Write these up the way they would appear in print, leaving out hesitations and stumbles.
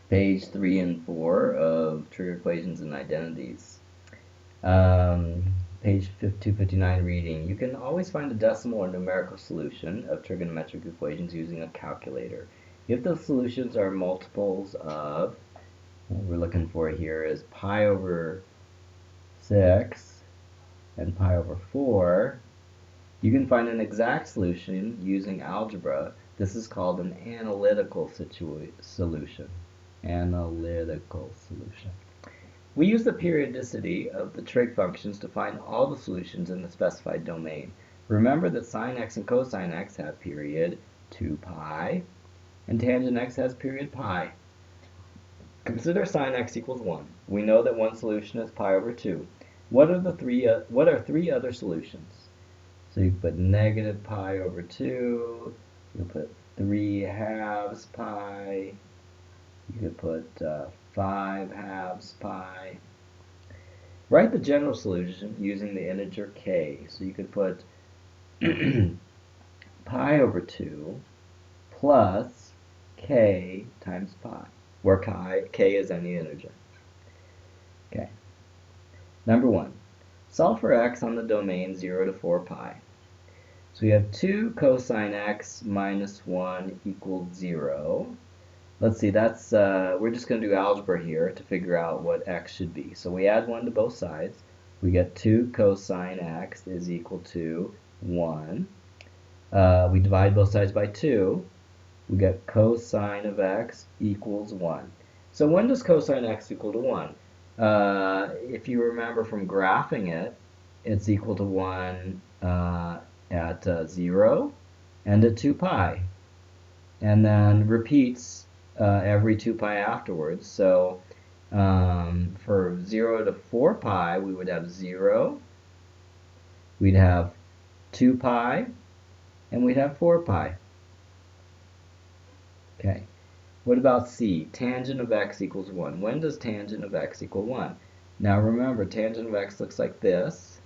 Page 3 and 4 of trig equations and identities. Page 259 reading. You can always find a decimal or numerical solution of trigonometric equations using a calculator. If the solutions are multiples of, what we're looking for here is pi over 6 and pi over 4, you can find an exact solution using algebra. This is called an analytical solution. Analytical solution. We use the periodicity of the trig functions to find all the solutions in the specified domain. Remember that sine x and cosine x have period 2 pi, and tangent x has period pi. Consider sine x equals 1. We know that one solution is pi over 2. What are three other solutions? So you put negative pi over 2, you put 3 halves pi, you could put 5 halves pi. Write the general solution using the integer k. So you could put pi over 2 plus k times pi, where k is any integer. Okay. Number 1. Solve for x on the domain 0 to 4 pi. So we have 2 cosine x minus 1 equals 0. Let's see, that's we're just going to do algebra here to figure out what x should be. So we add 1 to both sides. We get 2 cosine x is equal to 1. We divide both sides by 2. We get cosine of x equals 1. So when does cosine x equal to 1? If you remember from graphing it, it's equal to 1 at 0 and at 2 pi. And then repeats every 2 pi afterwards. So for 0 to 4 pi, we would have 0, we'd have 2 pi, and we'd have 4 pi. Okay. What about C? Tangent of x equals 1. When does tangent of x equal 1? Now remember, tangent of x looks like this.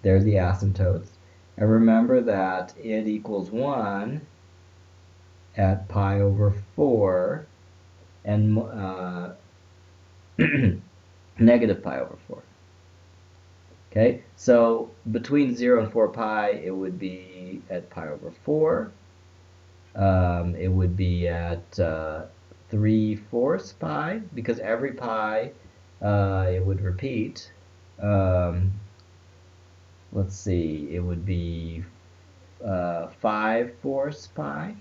There's the asymptotes. And remember that it equals 1 at pi over 4 and negative pi over 4. Okay, so between 0 and 4 pi, it would be at pi over 4. It would be at 3/4 pi, because every pi it would repeat. Let's see, it would be 5/4 pi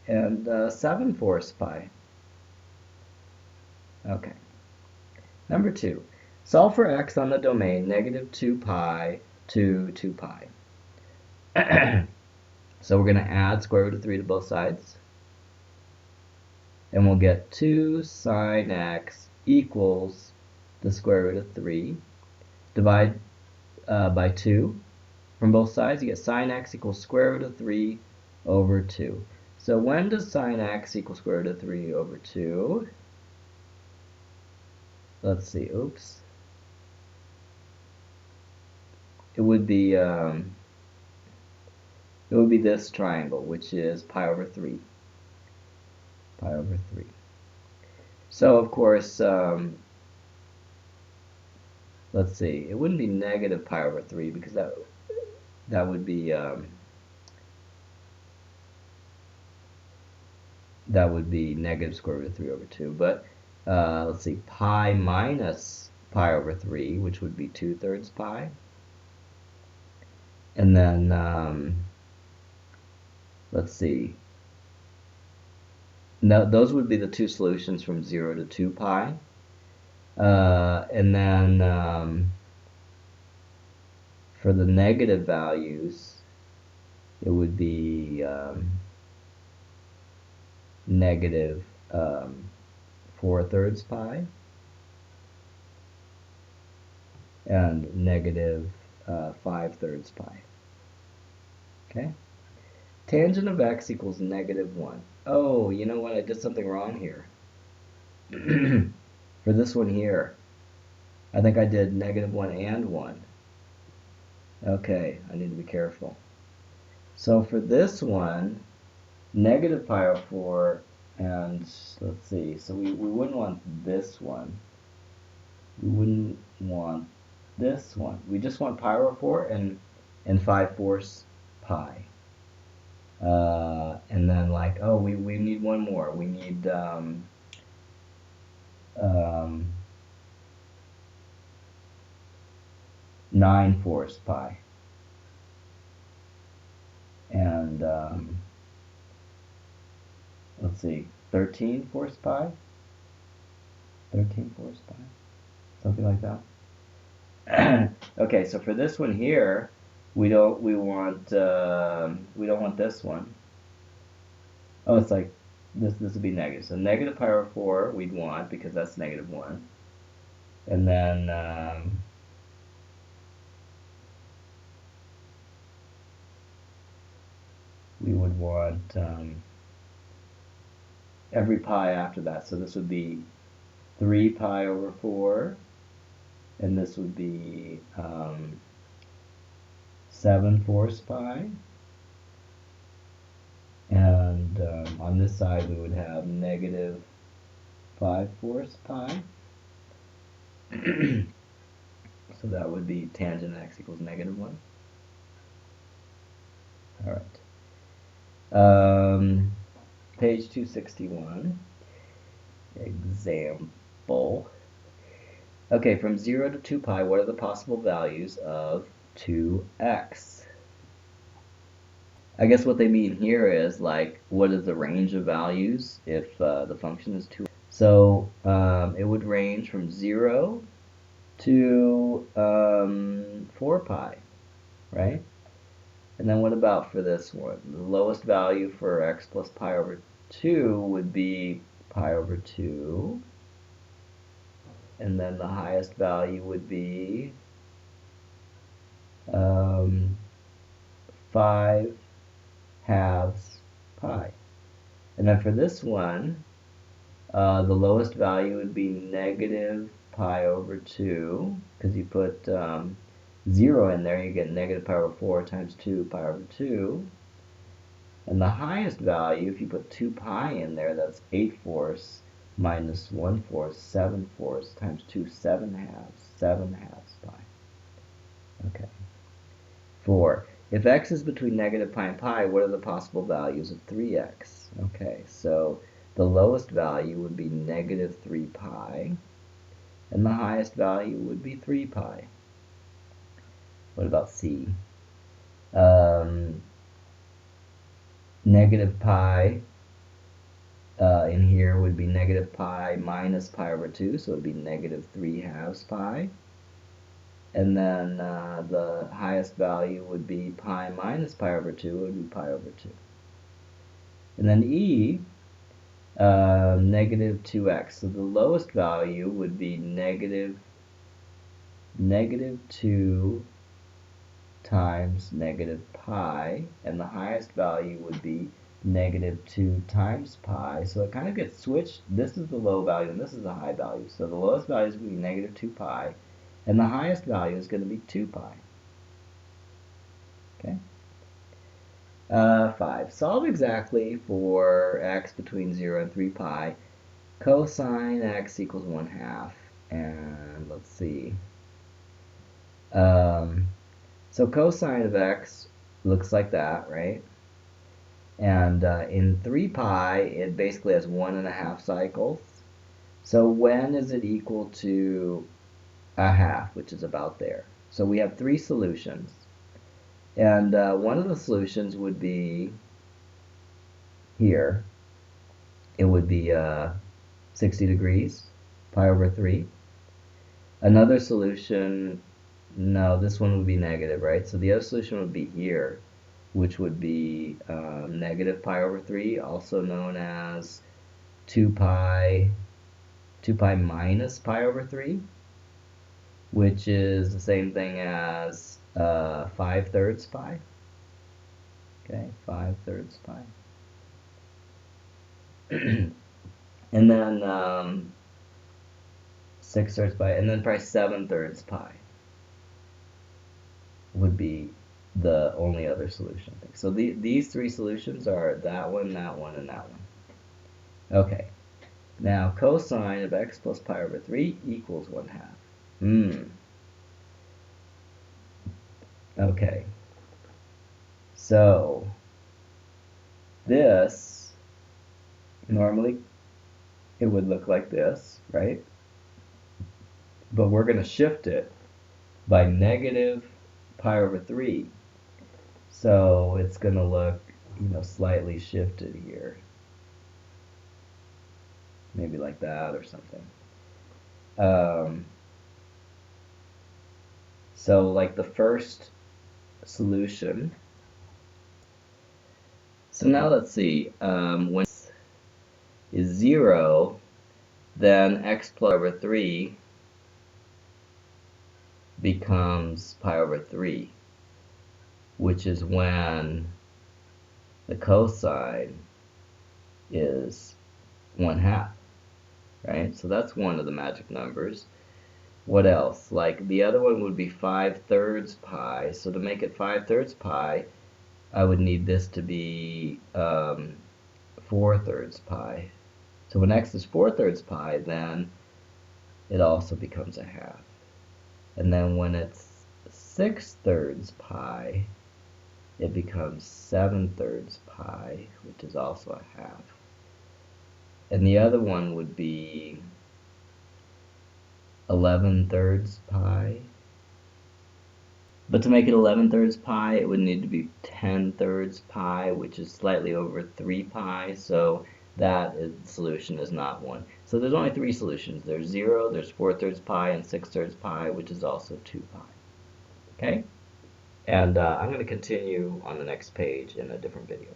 and 7/4 pi. Okay. Number 2. Solve for x on the domain negative 2 pi to 2 pi. So we're going to add square root of 3 to both sides. And we'll get 2 sine x equals the square root of 3. Divide by 2 from both sides. You get sine x equals square root of 3 over 2. So when does sine x equal square root of 3 over 2? Let's see, oops. It would be this triangle, which is pi over 3. Pi over 3. So of course, let's see, it wouldn't be negative pi over 3 because that would be negative square root of 3 over 2. But let's see, pi minus pi over 3, which would be 2/3 pi. And then, let's see, now those would be the two solutions from 0 to 2 pi. And then for the negative values, it would be negative 4/3 pi and negative 5/3 pi. Okay? Tangent of x equals negative 1. Oh, you know what? I did something wrong here. For this one here, I think I did negative 1 and 1. Okay, I need to be careful. So for this one, negative pi over 4 And let's see, so we wouldn't want this one. We wouldn't want this one. We just want pi over 4 and 5/4 pi. And then like, oh, we need one more. We need um, 9/4 pi. And let's see, 13/4 pi? 13/4 pi? Something like that. Okay, so for this one here, we don't want this one. Oh, it's like this would be negative. So negative pi over 4 we'd want because that's -1. And then we would want every pi after that. So this would be 3 pi over 4, and this would be 7/4 pi. And on this side we would have negative 5/4 pi. So that would be tangent x equals -1. All right. Page 261. Example. Okay, from 0 to 2 pi, what are the possible values of 2x? I guess what they mean here is like, what is the range of values if the function is 2? So it would range from 0 to 4 pi, right? And then what about for this one? The lowest value for x plus pi over 2 would be pi over 2. And then the highest value would be 5 halves pi. And then for this one, the lowest value would be negative pi over 2, because you put 0 in there, you get negative pi over 4 times 2 pi over 2. And the highest value, if you put 2 pi in there, that's 8/4 minus 1/4, 7/4 times 2, 7 halves pi. Okay. 4. If x is between negative pi and pi, what are the possible values of 3x? Okay, so the lowest value would be negative 3 pi, and the highest value would be 3 pi. What about C? Negative pi in here would be negative pi minus pi over 2, so it would be negative 3 halves pi. And then the highest value would be pi minus pi over 2, it would be pi over 2. And then E, negative 2x. So the lowest value would be negative 2 times negative pi, and the highest value would be negative 2 times pi. So it kind of gets switched. This is the low value and this is the high value. So the lowest value is going to be negative 2 pi, and the highest value is going to be 2 pi. Okay. 5. Solve exactly for x between 0 and 3 pi. Cosine x equals 1/2. And let's see. So cosine of x looks like that, right? And in 3 pi, it basically has 1.5 cycles. So when is it equal to 1/2, which is about there? So we have 3 solutions. And one of the solutions would be here. It would be 60 degrees, pi over 3. Another solution, no, this one would be negative, right? So the other solution would be here, which would be negative pi over 3, also known as 2 pi minus pi over 3, which is the same thing as 5/3 pi. Okay, 5/3 pi. And then 6/3 pi, and then probably 7/3 pi would be the only other solution. So these 3 solutions are that one, and that one. Okay, now cosine of x plus pi over 3 equals 1/2. Okay, so this, normally it would look like this, right? But we're going to shift it by negative pi over 3. So it's going to look, slightly shifted here. Maybe like that or something. So like the first solution. So now let's see. When x is 0, then x plus over 3 becomes pi over 3, which is when the cosine is 1/2, right? So that's one of the magic numbers. What else? Like the other one would be 5/3 pi. So to make it 5/3 pi, I would need this to be 4/3 pi. So when x is 4/3 pi, then it also becomes a half. And then when it's 6/3 pi, it becomes 7/3 pi, which is also a half. And the other one would be 11/3 pi. But to make it 11/3 pi, it would need to be 10/3 pi, which is slightly over 3 pi. So that solution is not 1. So there's only 3 solutions. There's 0, there's 4/3 pi, and 6/3 pi, which is also 2 pi. Okay? And I'm going to continue on the next page in a different video.